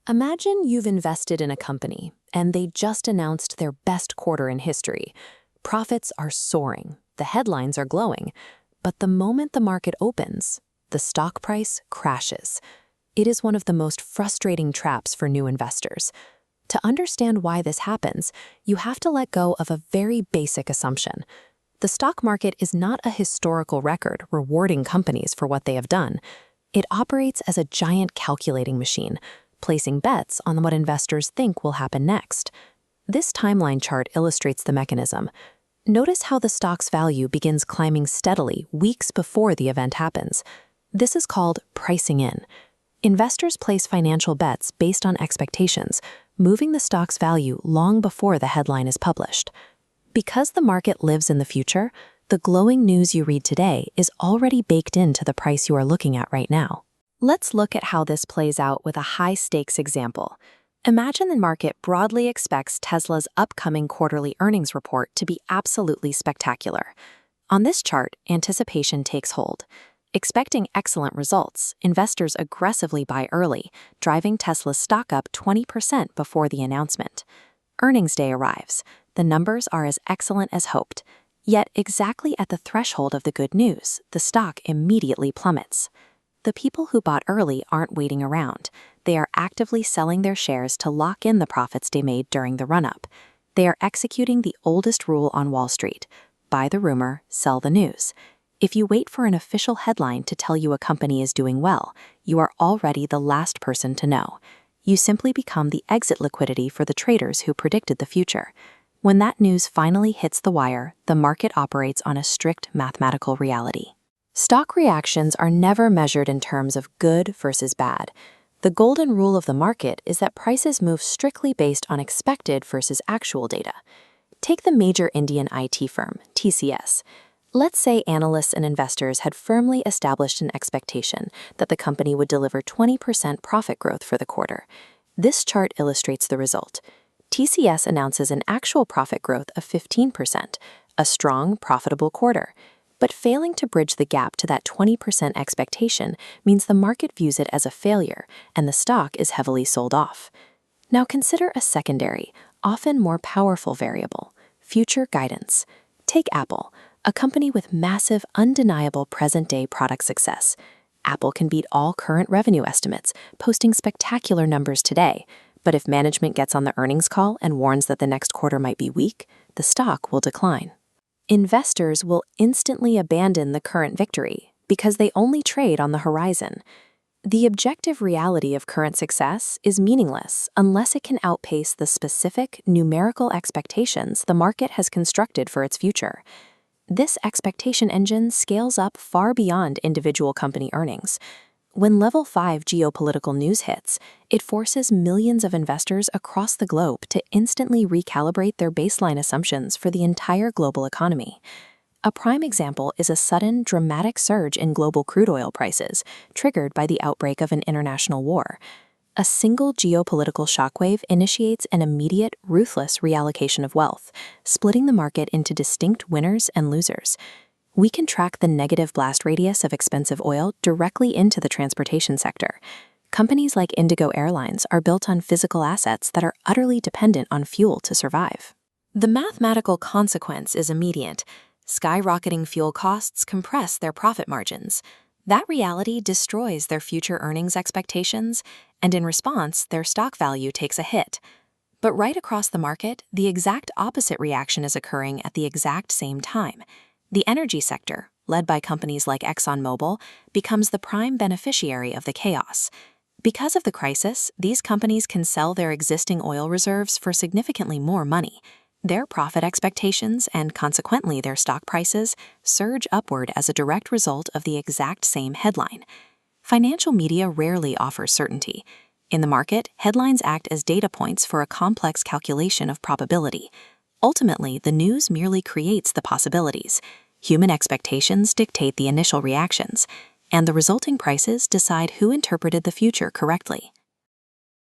Imagine you've invested in a company, and they just announced their best quarter in history. Profits are soaring, the headlines are glowing, but the moment the market opens, the stock price crashes. It is one of the most frustrating traps for new investors. To understand why this happens, you have to let go of a very basic assumption. The stock market is not a historical record rewarding companies for what they have done. It operates as a giant calculating machine, placing bets on what investors think will happen next. This timeline chart illustrates the mechanism. Notice how the stock's value begins climbing steadily weeks before the event happens. This is called pricing in. Investors place financial bets based on expectations, moving the stock's value long before the headline is published. Because the market lives in the future, the glowing news you read today is already baked into the price you are looking at right now. Let's look at how this plays out with a high-stakes example. Imagine the market broadly expects Tesla's upcoming quarterly earnings report to be absolutely spectacular. On this chart, anticipation takes hold. Expecting excellent results, investors aggressively buy early, driving Tesla's stock up 20% before the announcement. Earnings day arrives. The numbers are as excellent as hoped. Yet, exactly at the threshold of the good news, the stock immediately plummets. The people who bought early aren't waiting around. They are actively selling their shares to lock in the profits they made during the run-up. They are executing the oldest rule on Wall Street: buy the rumor, sell the news. If you wait for an official headline to tell you a company is doing well, you are already the last person to know. You simply become the exit liquidity for the traders who predicted the future. When that news finally hits the wire, the market operates on a strict mathematical reality. Stock reactions are never measured in terms of good versus bad. The golden rule of the market is that prices move strictly based on expected versus actual data. Take the major Indian IT firm, TCS. Let's say analysts and investors had firmly established an expectation that the company would deliver 20% profit growth for the quarter. This chart illustrates the result. TCS announces an actual profit growth of 15%, a strong, profitable quarter. But failing to bridge the gap to that 20% expectation means the market views it as a failure, and the stock is heavily sold off. Now consider a secondary, often more powerful variable: future guidance. Take Apple, a company with massive, undeniable present-day product success. Apple can beat all current revenue estimates, posting spectacular numbers today. But if management gets on the earnings call and warns that the next quarter might be weak, the stock will decline. Investors will instantly abandon the current victory because they only trade on the horizon. The objective reality of current success is meaningless unless it can outpace the specific, numerical expectations the market has constructed for its future. This expectation engine scales up far beyond individual company earnings. When Level 5 geopolitical news hits, it forces millions of investors across the globe to instantly recalibrate their baseline assumptions for the entire global economy. A prime example is a sudden, dramatic surge in global crude oil prices, triggered by the outbreak of an international war. A single geopolitical shockwave initiates an immediate, ruthless reallocation of wealth, splitting the market into distinct winners and losers. We can track the negative blast radius of expensive oil directly into the transportation sector. Companies like Indigo Airlines are built on physical assets that are utterly dependent on fuel to survive. The mathematical consequence is immediate. Skyrocketing fuel costs compress their profit margins. That reality destroys their future earnings expectations, and in response, their stock value takes a hit. But right across the market, the exact opposite reaction is occurring at the exact same time. The energy sector, led by companies like ExxonMobil, becomes the prime beneficiary of the chaos. Because of the crisis, these companies can sell their existing oil reserves for significantly more money. Their profit expectations, and consequently their stock prices, surge upward as a direct result of the exact same headline. Financial media rarely offers certainty. In the market, headlines act as data points for a complex calculation of probability. Ultimately, the news merely creates the possibilities. Human expectations dictate the initial reactions, and the resulting prices decide who interpreted the future correctly.